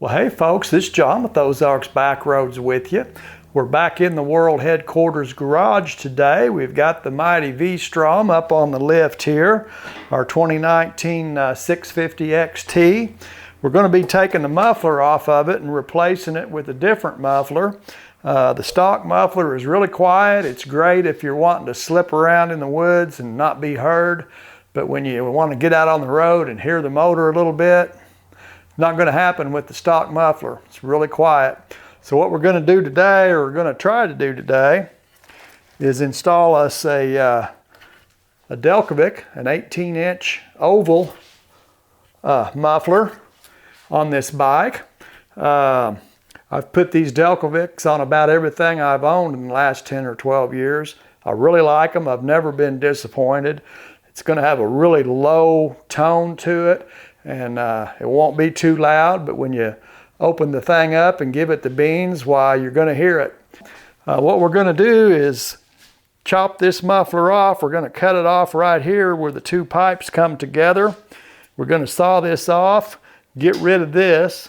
Well, hey folks, this is John with Ozarks Backroads with you. We're back in the world headquarters garage today. We've got the mighty V-Strom up on the lift here, our 2019 650XT. We're going to be taking the muffler off of it and replacing it with a different muffler. The stock muffler is really quiet. It's great if you're wanting to slip around in the woods and not be heard. But when you want to get out on the road and hear the motor a little bit, not going to happen with the stock muffler. It's really quiet. So what we're going to do today, or we're going to try to do today, is install us a Delkevic, an 18-inch oval muffler on this bike. I've put these Delkevics on about everything I've owned in the last 10 or 12 years. I really like them. I've never been disappointed. It's going to have a really low tone to it, and it won't be too loud, but when you open the thing up and give it the beans, why, you're going to hear it. What we're going to do is chop this muffler off. We're going to cut it off right here where the two pipes come together. We're going to saw this off, get rid of this.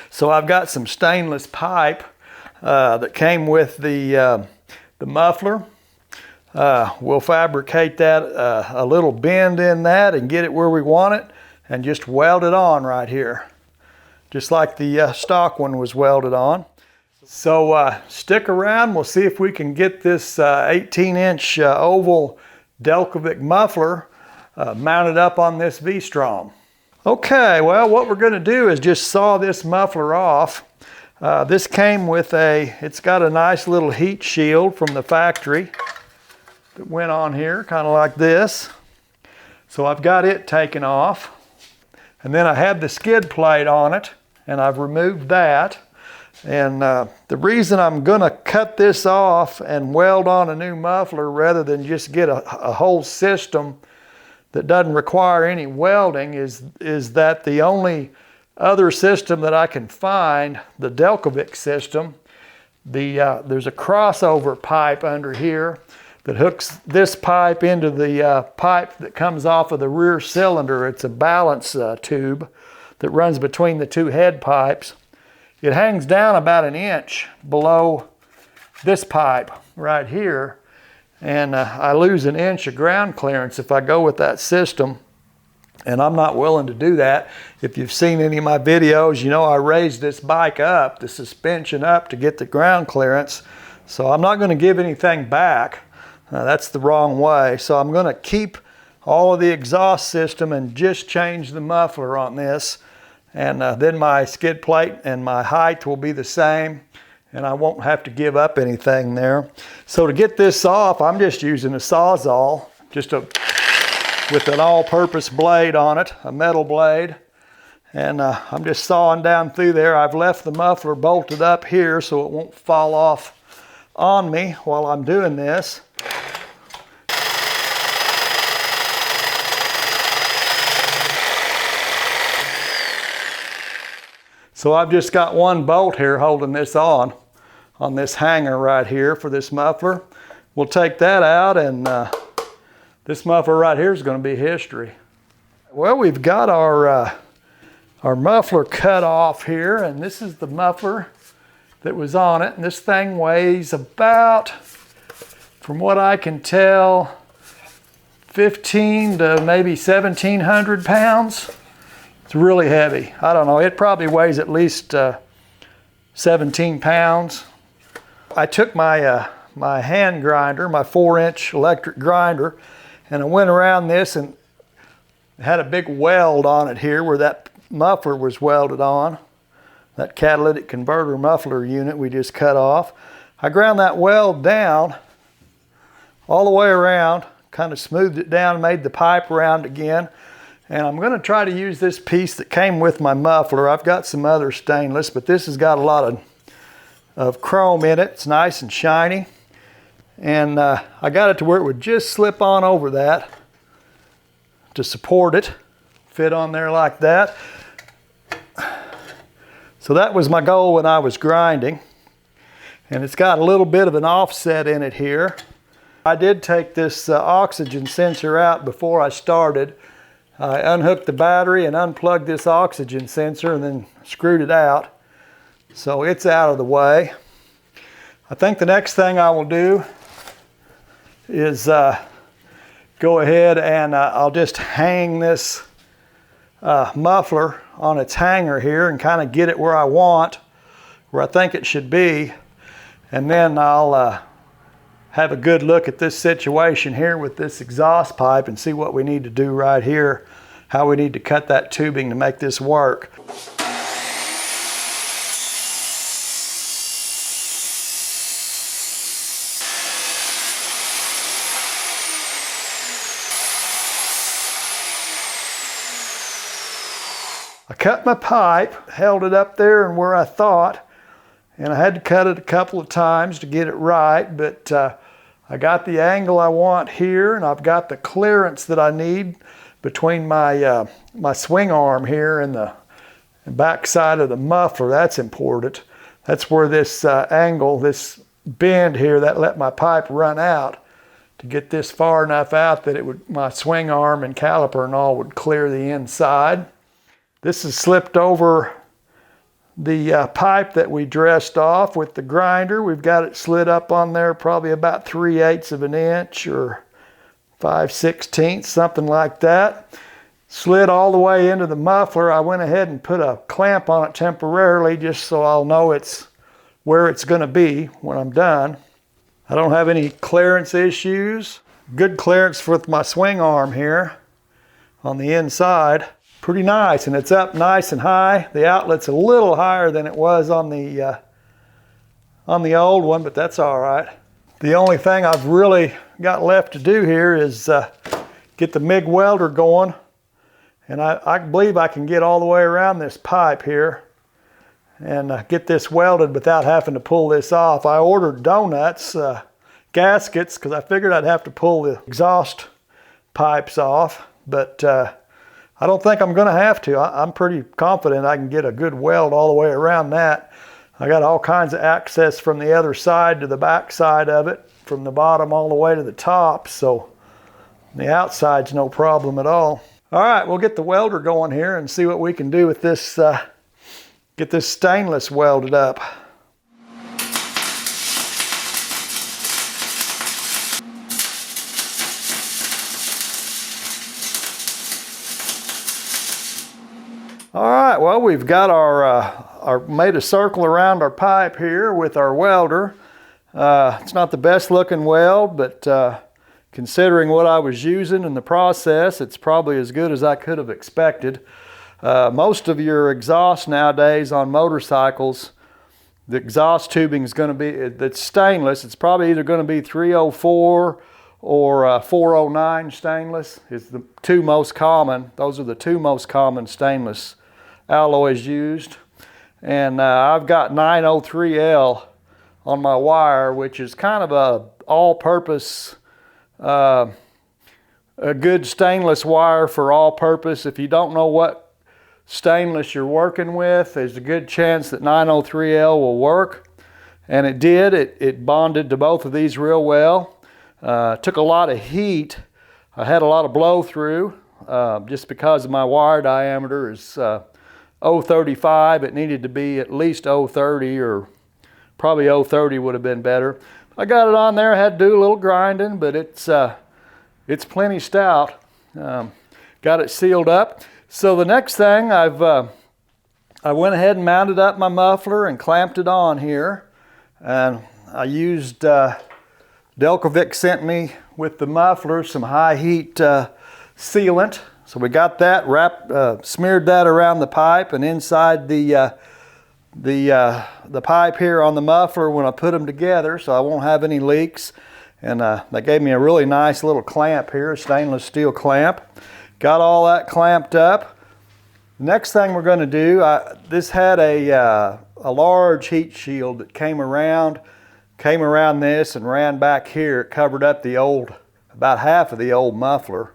So I've got some stainless pipe that came with the muffler. We'll fabricate that, a little bend in that, and get it where we want it, and just weld it on right here, just like the stock one was welded on. So stick around. We'll see if we can get this 18-inch oval Delkevic muffler mounted up on this V-Strom. Okay, well, what we're going to do is just saw this muffler off. This came with it's got a nice little heat shield from the factory that went on here, kind of like this. So I've got it taken off. And then I had the skid plate on it, and I've removed that. And the reason I'm going to cut this off and weld on a new muffler rather than just get a whole system that doesn't require any welding is that the only other system that I can find, the Delkevic system, there's a crossover pipe under here that hooks this pipe into the pipe that comes off of the rear cylinder. It's a balance tube that runs between the two head pipes. It hangs down about an inch below this pipe right here, and I lose an inch of ground clearance if I go with that system, and I'm not willing to do that. If you've seen any of my videos, you know I raised this bike up, the suspension up, to get the ground clearance, so I'm not going to give anything back. That's the wrong way. So I'm going to keep all of the exhaust system and just change the muffler on this. And then my skid plate and my height will be the same, and I won't have to give up anything there. So to get this off, I'm just using a Sawzall, with an all-purpose blade on it, a metal blade. And I'm just sawing down through there. I've left the muffler bolted up here so it won't fall off on me while I'm doing this. So I've just got one bolt here holding this on this hanger right here for this muffler. We'll take that out, and this muffler right here is going to be history. Well, we've got our muffler cut off here, and this is the muffler that was on it. And this thing weighs about, from what I can tell, 15 to maybe 1,700 pounds. It's really heavy. I don't know, it probably weighs at least 17 pounds. I took my my hand grinder, my 4-inch electric grinder, and I went around this and had a big weld on it here where that muffler was welded on, that catalytic converter muffler unit we just cut off. I ground that weld down all the way around, kind of smoothed it down, made the pipe round again. And I'm going to try to use this piece that came with my muffler. I've got some other stainless, but this has got a lot of chrome in it. It's nice and shiny. And I got it to where it would just slip on over that to support it, fit on there like that. So that was my goal when I was grinding. And it's got a little bit of an offset in it here. I did take this oxygen sensor out before I started. I unhooked the battery and unplugged this oxygen sensor and then screwed it out. So it's out of the way. I think the next thing I will do is go ahead and I'll just hang this muffler on its hanger here and kind of get it where I want, where I think it should be. And then I'll have a good look at this situation here with this exhaust pipe and see what we need to do right here, how we need to cut that tubing to make this work. I cut my pipe, held it up there and where I thought, and I had to cut it a couple of times to get it right, but I got the angle I want here, and I've got the clearance that I need between my my swing arm here and the back side of the muffler. That's important. That's where this angle, this bend here, that let my pipe run out to get this far enough out that it would, my swing arm and caliper and all would clear the inside. This is slipped over the pipe that we dressed off with the grinder. We've got it slid up on there probably about 3/8 of an inch or 5/16, something like that. Slid all the way into the muffler. I went ahead and put a clamp on it temporarily just so I'll know it's where it's going to be when I'm done. I don't have any clearance issues. Good clearance with my swing arm here on the inside. Pretty nice, and it's up nice and high. The outlet's a little higher than it was on the old one, but that's all right. The only thing I've really got left to do here is get the MIG welder going, and I believe I can get all the way around this pipe here and get this welded without having to pull this off. I ordered donuts, gaskets, because I figured I'd have to pull the exhaust pipes off, but I don't think I'm going to have to. I'm pretty confident I can get a good weld all the way around that. I got all kinds of access from the other side to the back side of it, from the bottom all the way to the top, so the outside's no problem at all. All right, we'll get the welder going here and see what we can do with this, get this stainless welded up. All right, well, we've got our made a circle around our pipe here with our welder. It's not the best looking weld, but considering what I was using in the process, it's probably as good as I could have expected. Most of your exhaust nowadays on motorcycles, the exhaust tubing is going to be, it's stainless. It's probably either going to be 304 or 409 stainless is the two most common. Those are the two most common stainless alloys used. And I've got 903L on my wire, which is kind of a all-purpose, a good stainless wire for all-purpose. If you don't know what stainless you're working with, there's a good chance that 903L will work. And it did. It bonded to both of these real well. Took a lot of heat. I had a lot of blow through just because my wire diameter is 035. It needed to be at least 030, or probably 030 would have been better. I got it on there. I had to do a little grinding, but it's plenty stout. Got it sealed up. So the next thing, I went ahead and mounted up my muffler and clamped it on here. And I used Delkevic sent me with the muffler some high heat sealant. So we got that wrapped, smeared that around the pipe and inside the pipe here on the muffler when I put them together, so I won't have any leaks. And they gave me a really nice little clamp here, a stainless steel clamp. Got all that clamped up. Next thing we're going to do, this had a large heat shield that came around this and ran back here. It covered up the old, about half of the old muffler.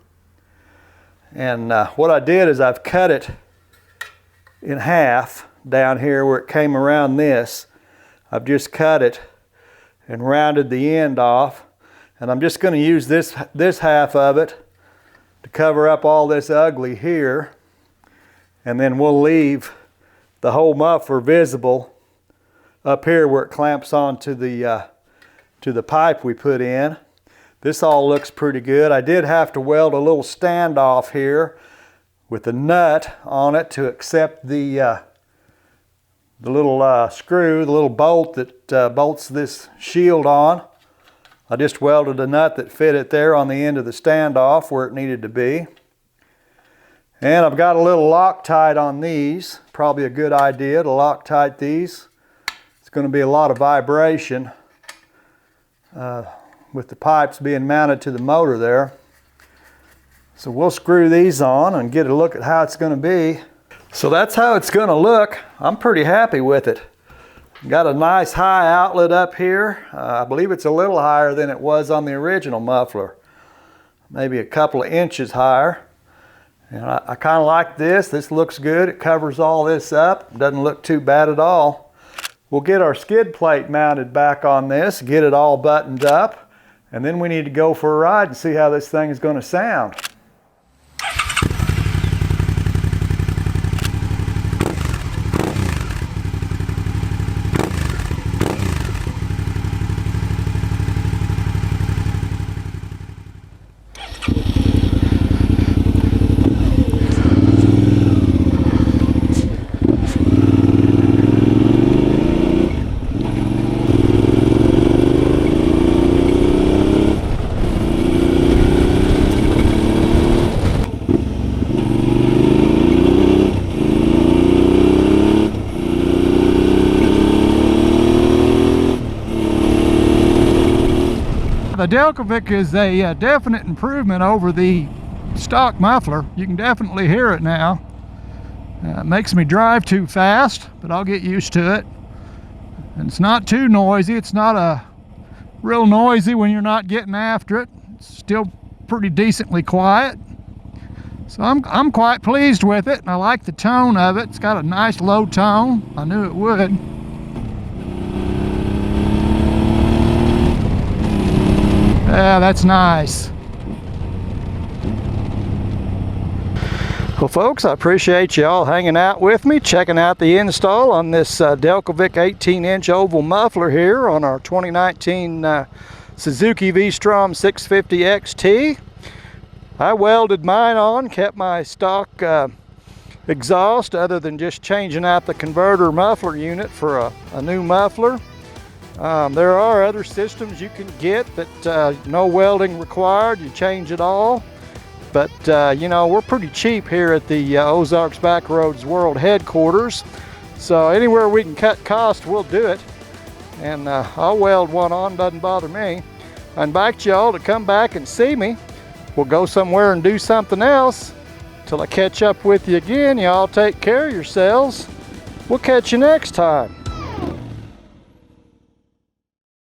And what I did is I've cut it in half down here where it came around this. I've just cut it and rounded the end off. And I'm just going to use this half of it to cover up all this ugly here, and then we'll leave the whole muffler visible up here where it clamps onto the pipe we put in. This all looks pretty good. I did have to weld a little standoff here with a nut on it to accept the little screw, the little bolt that bolts this shield on. I just welded a nut that fit it there on the end of the standoff where it needed to be. And I've got a little Loctite on these. Probably a good idea to Loctite these. It's going to be a lot of vibration with the pipes being mounted to the motor there. So we'll screw these on and get a look at how it's going to be. So that's how it's going to look. I'm pretty happy with it. Got a nice high outlet up here. I believe it's a little higher than it was on the original muffler. Maybe a couple of inches higher. And I kind of like this. This looks good. It covers all this up. Doesn't look too bad at all. We'll get our skid plate mounted back on this, get it all buttoned up, and then we need to go for a ride and see how this thing is going to sound. The Delkevic is a definite improvement over the stock muffler. You can definitely hear it now. It makes me drive too fast, but I'll get used to it. And it's not too noisy. It's not real noisy when you're not getting after it. It's still pretty decently quiet. So I'm quite pleased with it, and I like the tone of it. It's got a nice low tone. I knew it would. Yeah, that's nice. Well, folks, I appreciate you all hanging out with me, checking out the install on this Delkevic 18-inch oval muffler here on our 2019 Suzuki V-Strom 650XT. I welded mine on, kept my stock exhaust other than just changing out the converter muffler unit for a new muffler. There are other systems you can get that no welding required. You change it all. But, you know, we're pretty cheap here at the Ozarks Backroads World Headquarters. So anywhere we can cut cost, we'll do it. And I'll weld one on, doesn't bother me. I invite you all to come back and see me. We'll go somewhere and do something else. Till I catch up with you again, y'all take care of yourselves. We'll catch you next time.